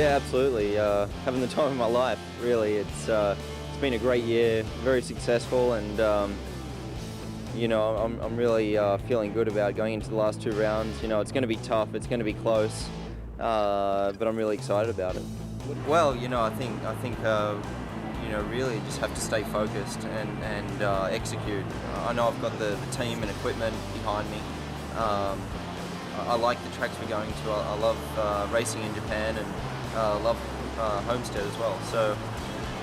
Yeah, absolutely. Having the time of my life, really. It's been a great year, very successful, and I'm really feeling good about going into the last 2 rounds. It's going to be tough, it's going to be close, but I'm really excited about it. Well, I think really just have to stay focused and execute. I know I've got the team and equipment behind me. I like the tracks we're going to. I love racing in Japan, and love Homestead as well. So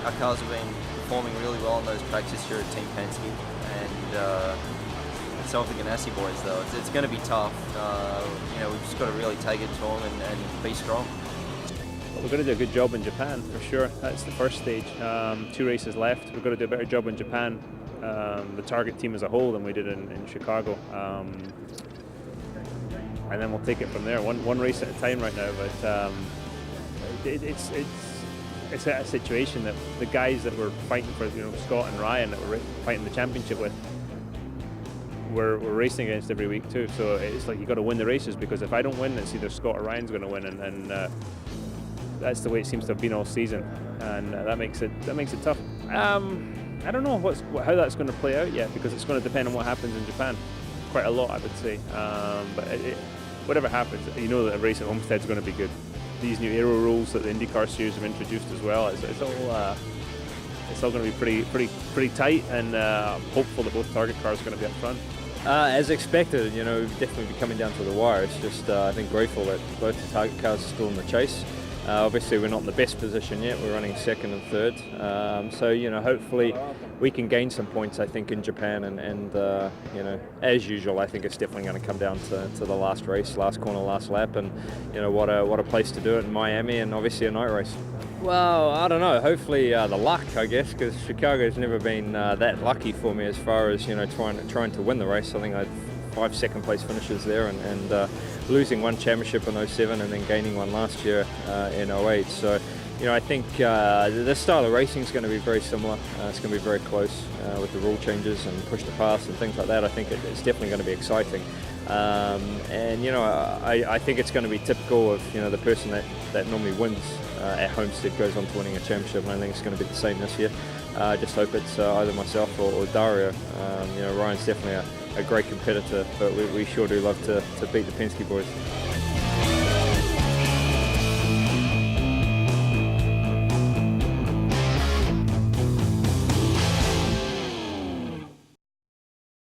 our cars have been performing really well on those tracks this year at Team Penske, and Celtic and Ganassi boys though, it's going to be tough. We've just got to really take it to them and be strong. We're going to do a good job in Japan for sure. That's the first stage. 2 races left. We've got to do a better job in Japan, the target team as a whole, than we did in Chicago. And then we'll take it from there, one race at a time right now. But it's a situation that the guys that we're fighting for, Scott and Ryan, that we're fighting the championship with, we're racing against every week too. So it's like you got to win the races, because if I don't win, it's either Scott or Ryan's going to win, and that's the way it seems to have been all season, and that makes it tough. I don't know how that's going to play out yet, because it's going to depend on what happens in Japan. Quite a lot, I would say. But whatever happens, that a race at Homestead is going to be good. These new aero rules that the IndyCar Series have introduced as well, it's all going to be pretty tight, and I'm hopeful that both target cars are going to be up front. As expected, we've definitely be coming down to the wire. It's just I think grateful that both the target cars are still in the chase. Obviously we're not in the best position yet, we're running second and third, so hopefully we can gain some points, I think, in Japan, and as usual, I think it's definitely going to come down to the last race, last corner, last lap, and what a place to do it in Miami, and obviously a night race. Well, I don't know, hopefully the luck, I guess, because Chicago's never been that lucky for me as far as trying to win the race. I think I had 5 second place finishes there, and losing 1 championship in 07 and then gaining 1 last year in 08. So, I think the style of racing is going to be very similar. It's going to be very close with the rule changes and push to pass and things like that. I think it's definitely going to be exciting. I think it's going to be typical of, the person that normally wins at Homestead goes on to winning a championship, and I think it's going to be the same this year. I just hope it's either myself or Dario. Ryan's definitely a great competitor, but we sure do love to beat the Penske boys.